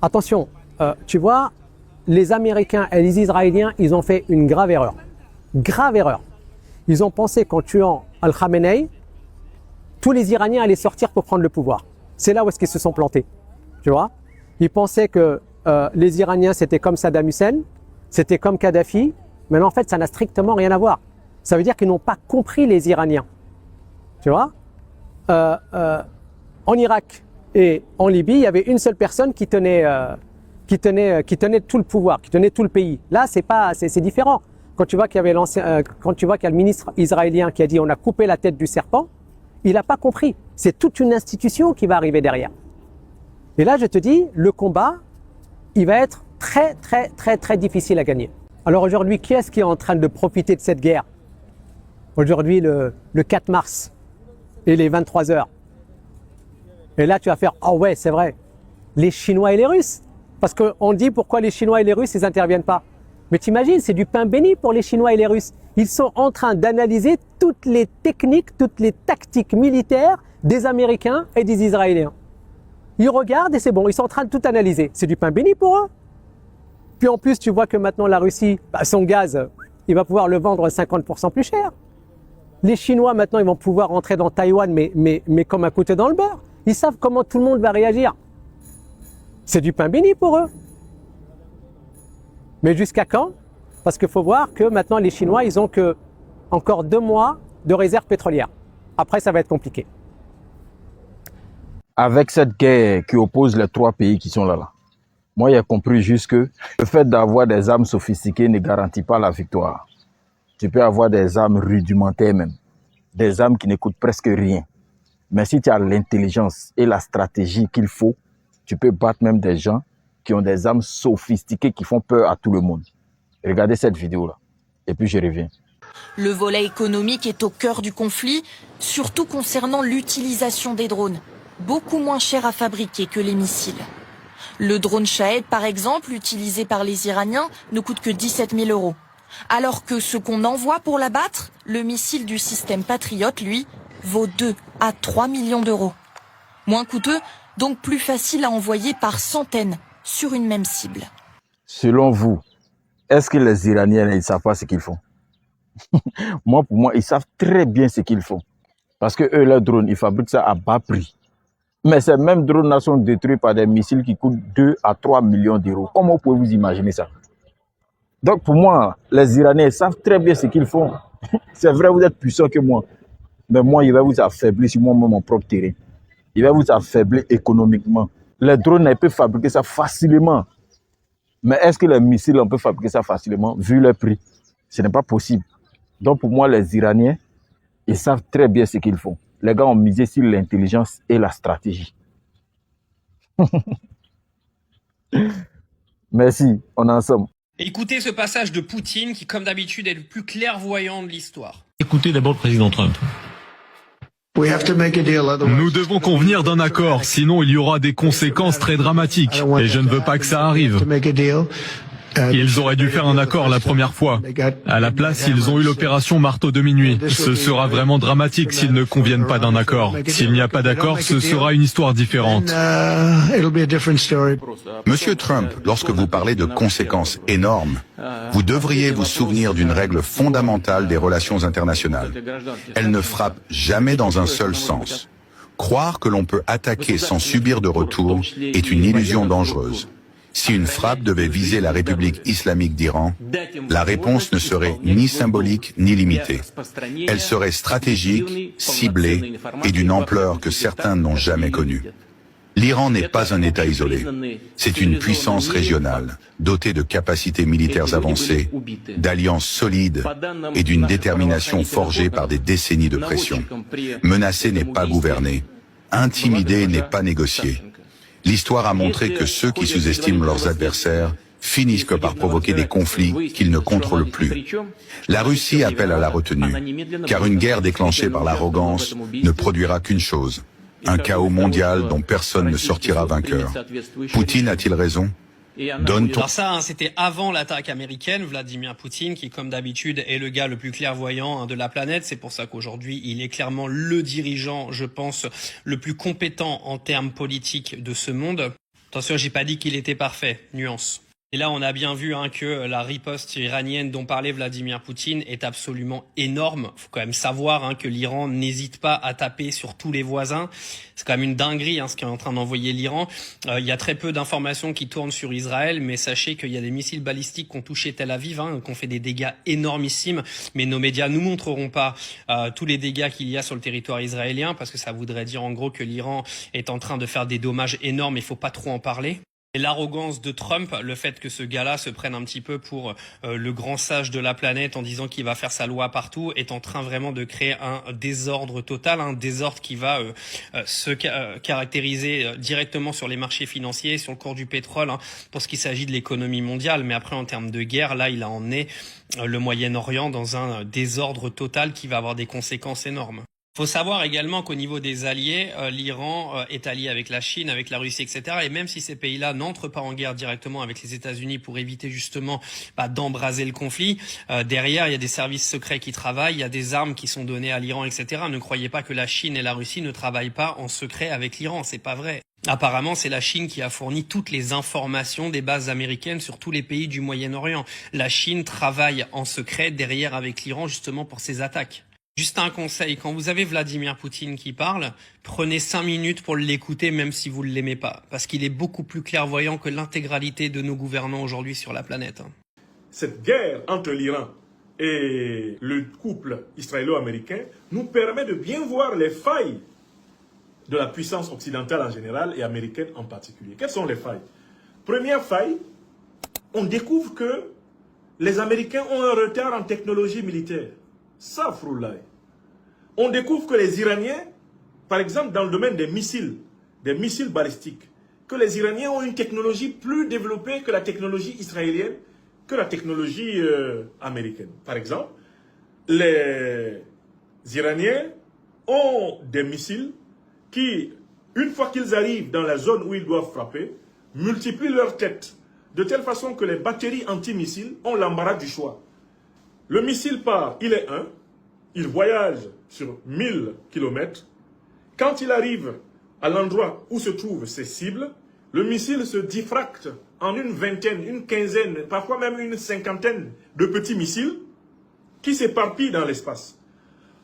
attention, tu vois, les Américains et les Israéliens, ils ont fait une grave erreur. Grave erreur. Ils ont pensé qu'en tuant Al-Khamenei, tous les Iraniens allaient sortir pour prendre le pouvoir. C'est là où est-ce qu'ils se sont plantés. Tu vois? Ils pensaient que les Iraniens, c'était comme Saddam Hussein, c'était comme Kadhafi, mais en fait, ça n'a strictement rien à voir. Ça veut dire qu'ils n'ont pas compris les Iraniens. Tu vois? En Irak et en Libye, il y avait une seule personne qui tenait tout le pouvoir, qui tenait tout le pays. Là, c'est différent. Quand tu vois qu'il y avait quand tu vois qu'il y a le ministre israélien qui a dit on a coupé la tête du serpent, il n'a pas compris. C'est toute une institution qui va arriver derrière. Et là, je te dis, le combat, il va être très, très, très, très difficile à gagner. Alors aujourd'hui, qui est-ce qui est en train de profiter de cette guerre? Aujourd'hui, le 4 mars et les 23 heures. Et là, tu vas faire, oh ouais, c'est vrai, les Chinois et les Russes. Parce qu'on dit pourquoi les Chinois et les Russes, ils n'interviennent pas. Mais t'imagines, c'est du pain béni pour les Chinois et les Russes. Ils sont en train d'analyser toutes les techniques, toutes les tactiques militaires des Américains et des Israéliens. Ils regardent et c'est bon, ils sont en train de tout analyser. C'est du pain béni pour eux. Puis en plus, tu vois que maintenant la Russie, son gaz, il va pouvoir le vendre 50% plus cher. Les Chinois, maintenant, ils vont pouvoir rentrer dans Taïwan, mais comme un couteau dans le beurre. Ils savent comment tout le monde va réagir. C'est du pain béni pour eux. Mais jusqu'à quand? Parce qu'il faut voir que maintenant les Chinois, ils ont que encore 2 mois de réserve pétrolière. Après, ça va être compliqué. Avec cette guerre qui oppose les 3 pays qui sont là, moi j'ai compris juste que le fait d'avoir des armes sophistiquées ne garantit pas la victoire. Tu peux avoir des armes rudimentaires même, des armes qui ne coûtent presque rien. Mais si tu as l'intelligence et la stratégie qu'il faut, tu peux battre même des gens qui ont des armes sophistiquées qui font peur à tout le monde. Regardez cette vidéo-là. Et puis je reviens. Le volet économique est au cœur du conflit, surtout concernant l'utilisation des drones, beaucoup moins cher à fabriquer que les missiles. Le drone Shahed, par exemple, utilisé par les Iraniens, ne coûte que 17 000 €. Alors que ce qu'on envoie pour l'abattre, le missile du système Patriot, lui, vaut 2 à 3 millions d'euros. Moins coûteux, donc plus facile à envoyer par centaines sur une même cible. Selon vous, est-ce que les Iraniens ne savent pas ce qu'ils font? Pour moi, ils savent très bien ce qu'ils font. Parce que eux, leurs drones, ils fabriquent ça à bas prix. Mais ces mêmes drones-là sont détruits par des missiles qui coûtent 2 à 3 millions d'euros. Comment pouvez-vous imaginer ça? Donc pour moi, les Iraniens savent très bien ce qu'ils font. C'est vrai, vous êtes puissants que moi. Mais moi, il va vous affaiblir sur moi-même mon propre terrain. Il va vous affaiblir économiquement. Les drones, ils peuvent fabriquer ça facilement. Mais est-ce que les missiles, on peut fabriquer ça facilement vu le prix? Ce n'est pas possible. Donc pour moi, les Iraniens, ils savent très bien ce qu'ils font. Les gars ont misé sur l'intelligence et la stratégie. Merci, on est ensemble. Écoutez ce passage de Poutine qui, comme d'habitude, est le plus clairvoyant de l'histoire. Écoutez d'abord le président Trump. Nous devons convenir d'un accord, sinon il y aura des conséquences très dramatiques. Et je ne veux pas que ça arrive. Ils auraient dû faire un accord la première fois. À la place, ils ont eu l'opération Marteau de minuit. Ce sera vraiment dramatique s'ils ne conviennent pas d'un accord. S'il n'y a pas d'accord, ce sera une histoire différente. Monsieur Trump, lorsque vous parlez de conséquences énormes, vous devriez vous souvenir d'une règle fondamentale des relations internationales. Elle ne frappe jamais dans un seul sens. Croire que l'on peut attaquer sans subir de retour est une illusion dangereuse. Si une frappe devait viser la République islamique d'Iran, la réponse ne serait ni symbolique ni limitée. Elle serait stratégique, ciblée et d'une ampleur que certains n'ont jamais connue. L'Iran n'est pas un État isolé. C'est une puissance régionale, dotée de capacités militaires avancées, d'alliances solides et d'une détermination forgée par des décennies de pression. Menacer n'est pas gouverner. Intimider n'est pas négocier. L'histoire a montré que ceux qui sous-estiment leurs adversaires finissent que par provoquer des conflits qu'ils ne contrôlent plus. La Russie appelle à la retenue, car une guerre déclenchée par l'arrogance ne produira qu'une chose, un chaos mondial dont personne ne sortira vainqueur. Poutine a-t-il raison ? Alors ça, c'était avant l'attaque américaine, Vladimir Poutine, qui comme d'habitude est le gars le plus clairvoyant de la planète. C'est pour ça qu'aujourd'hui, il est clairement le dirigeant, je pense, le plus compétent en termes politiques de ce monde. Attention, j'ai pas dit qu'il était parfait, nuance. Et là, on a bien vu que la riposte iranienne dont parlait Vladimir Poutine est absolument énorme. Faut quand même savoir que l'Iran n'hésite pas à taper sur tous les voisins. C'est quand même une dinguerie ce qu'est en train d'envoyer l'Iran. Il y a très peu d'informations qui tournent sur Israël, mais sachez qu'il y a des missiles balistiques qui ont touché Tel Aviv, qui ont fait des dégâts énormissimes. Mais nos médias nous montreront pas tous les dégâts qu'il y a sur le territoire israélien, parce que ça voudrait dire en gros que l'Iran est en train de faire des dommages énormes. Il faut pas trop en parler. Et l'arrogance de Trump, le fait que ce gars-là se prenne un petit peu pour le grand sage de la planète en disant qu'il va faire sa loi partout, est en train vraiment de créer un désordre total, un désordre qui va se caractériser directement sur les marchés financiers, sur le cours du pétrole, pour ce qui s'agit de l'économie mondiale. Mais après, en termes de guerre, là, il a emmené le Moyen-Orient dans un désordre total qui va avoir des conséquences énormes. Faut savoir également qu'au niveau des alliés, l'Iran est allié avec la Chine, avec la Russie, etc. Et même si ces pays-là n'entrent pas en guerre directement avec les États-Unis pour éviter justement d'embraser le conflit, derrière il y a des services secrets qui travaillent, il y a des armes qui sont données à l'Iran, etc. Ne croyez pas que la Chine et la Russie ne travaillent pas en secret avec l'Iran, c'est pas vrai. Apparemment, c'est la Chine qui a fourni toutes les informations des bases américaines sur tous les pays du Moyen-Orient. La Chine travaille en secret derrière avec l'Iran justement pour ces attaques. Juste un conseil, quand vous avez Vladimir Poutine qui parle, prenez 5 minutes pour l'écouter même si vous ne l'aimez pas, parce qu'il est beaucoup plus clairvoyant que l'intégralité de nos gouvernants aujourd'hui sur la planète. Cette guerre entre l'Iran et le couple israélo-américain nous permet de bien voir les failles de la puissance occidentale en général et américaine en particulier. Quelles sont les failles? Première faille, on découvre que les Américains ont un retard en technologie militaire. Ça, Froulaï. On découvre que les Iraniens, par exemple dans le domaine des missiles balistiques, que les Iraniens ont une technologie plus développée que la technologie israélienne, que la technologie américaine. Par exemple, les Iraniens ont des missiles qui, une fois qu'ils arrivent dans la zone où ils doivent frapper, multiplient leur tête, de telle façon que les batteries antimissiles ont l'embarras du choix. Le missile part, il est il voyage sur 1000 km. Quand il arrive à l'endroit où se trouvent ses cibles, le missile se diffracte en une vingtaine, une quinzaine, parfois même une cinquantaine de petits missiles qui s'éparpillent dans l'espace.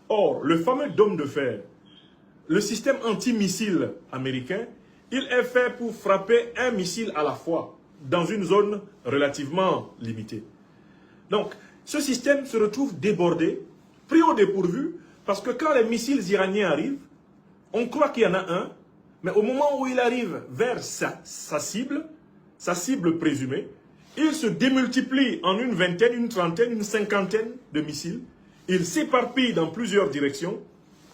Or, le fameux dôme de fer, le système antimissile américain, il est fait pour frapper un missile à la fois dans une zone relativement limitée. Donc, ce système se retrouve débordé, pris au dépourvu, parce que quand les missiles iraniens arrivent, on croit qu'il y en a un, mais au moment où il arrive vers sa cible présumée, il se démultiplie en une vingtaine, une trentaine, une cinquantaine de missiles. Il s'éparpille dans plusieurs directions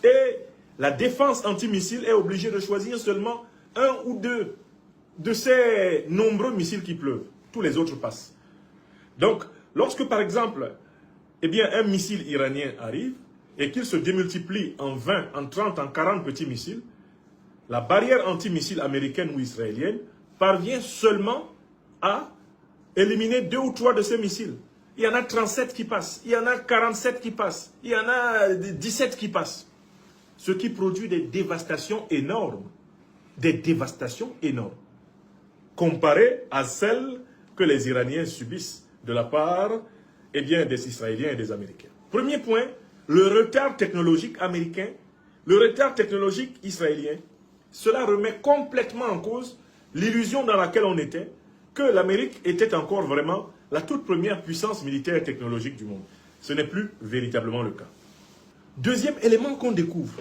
et la défense antimissile est obligée de choisir seulement un ou deux de ces nombreux missiles qui pleuvent. Tous les autres passent. Donc, lorsque, par exemple, un missile iranien arrive et qu'il se démultiplie en 20, en 30, en 40 petits missiles, la barrière antimissile américaine ou israélienne parvient seulement à éliminer 2 ou 3 de ces missiles. Il y en a 37 qui passent, il y en a 47 qui passent, il y en a 17 qui passent. Ce qui produit des dévastations énormes. Des dévastations énormes. Comparées à celles que les Iraniens subissent de la part des Israéliens et des Américains. Premier point, le retard technologique américain, le retard technologique israélien, cela remet complètement en cause l'illusion dans laquelle on était, que l'Amérique était encore vraiment la toute première puissance militaire et technologique du monde. Ce n'est plus véritablement le cas. Deuxième élément qu'on découvre,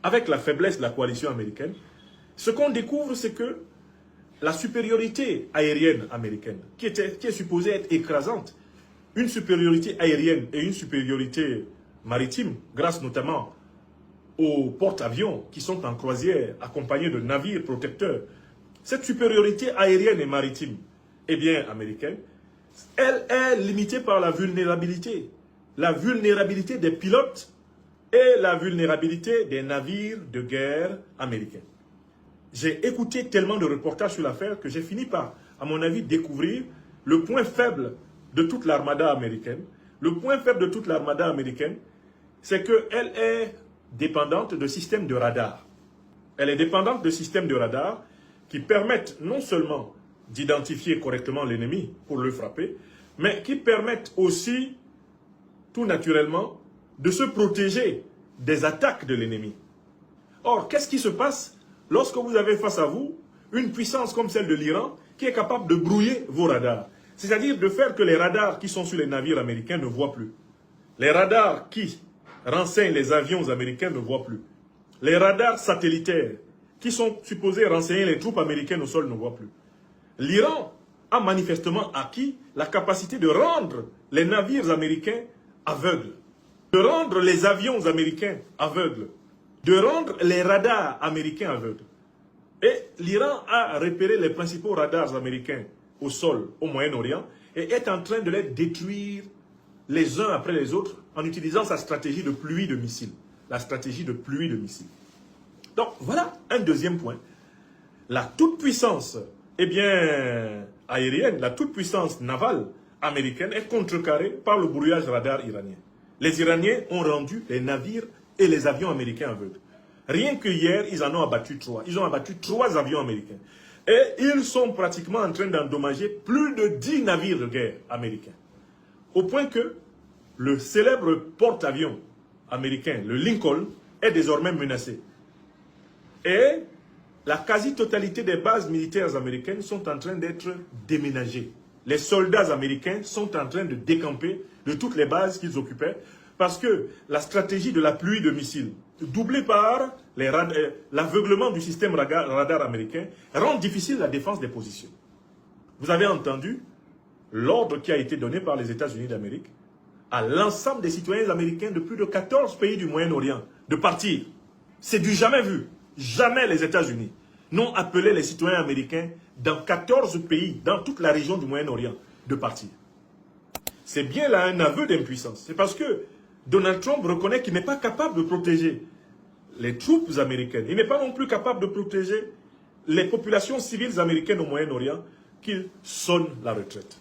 avec la faiblesse de la coalition américaine, ce qu'on découvre, c'est que la supériorité aérienne américaine, qui est supposée être écrasante, une supériorité aérienne et une supériorité maritime, grâce notamment aux porte-avions qui sont en croisière, accompagnés de navires protecteurs. Cette supériorité aérienne et maritime, américaine, elle est limitée par la vulnérabilité. La vulnérabilité des pilotes et la vulnérabilité des navires de guerre américains. J'ai écouté tellement de reportages sur l'affaire que j'ai fini par, à mon avis, découvrir le point faible de toute l'armada américaine. Le point faible de toute l'armada américaine, c'est qu'elle est dépendante de systèmes de radar. Elle est dépendante de systèmes de radar qui permettent non seulement d'identifier correctement l'ennemi pour le frapper, mais qui permettent aussi, tout naturellement, de se protéger des attaques de l'ennemi. Or, qu'est-ce qui se passe lorsque vous avez face à vous une puissance comme celle de l'Iran qui est capable de brouiller vos radars? C'est-à-dire de faire que les radars qui sont sur les navires américains ne voient plus. Les radars qui renseignent les avions américains ne voient plus. Les radars satellitaires qui sont supposés renseigner les troupes américaines au sol ne voient plus. L'Iran a manifestement acquis la capacité de rendre les navires américains aveugles, de rendre les avions américains aveugles, de rendre les radars américains aveugles. Et l'Iran a repéré les principaux radars américains au sol, au Moyen-Orient, et est en train de les détruire les uns après les autres en utilisant sa stratégie de pluie de missiles. La stratégie de pluie de missiles. Donc voilà un deuxième point. La toute-puissance aérienne, la toute-puissance navale américaine est contrecarrée par le brouillage radar iranien. Les Iraniens ont rendu les navires et les avions américains aveugles. Rien que hier, ils en ont abattu 3. Ils ont abattu 3 avions américains. Et ils sont pratiquement en train d'endommager plus de 10 navires de guerre américains. Au point que le célèbre porte-avions américain, le Lincoln, est désormais menacé. Et la quasi-totalité des bases militaires américaines sont en train d'être déménagées. Les soldats américains sont en train de décamper de toutes les bases qu'ils occupaient parce que la stratégie de la pluie de missiles, doublée par l'aveuglement du système radar américain, rend difficile la défense des positions. Vous avez entendu l'ordre qui a été donné par les États-Unis d'Amérique à l'ensemble des citoyens américains de plus de 14 pays du Moyen-Orient de partir. C'est du jamais vu. Jamais les États-Unis n'ont appelé les citoyens américains dans 14 pays, dans toute la région du Moyen-Orient, de partir. C'est bien là un aveu d'impuissance. C'est parce que Donald Trump reconnaît qu'il n'est pas capable de protéger les troupes américaines. Il n'est pas non plus capable de protéger les populations civiles américaines au Moyen-Orient qu'il sonne la retraite.